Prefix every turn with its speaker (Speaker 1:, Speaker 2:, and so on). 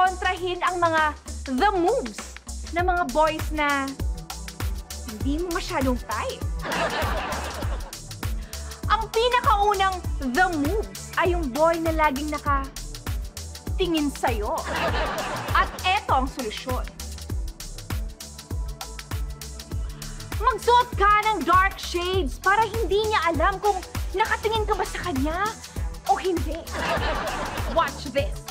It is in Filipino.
Speaker 1: kontrahin ang mga the moves na mga boys na hindi mo masyadong type. Ang pinakaunang the moves ay yung boy na laging nakatingin sa'yo. At eto ang solusyon. Magsuot ka ng dark shades para hindi niya alam kung nakatingin ka ba sa kanya o hindi. Watch this.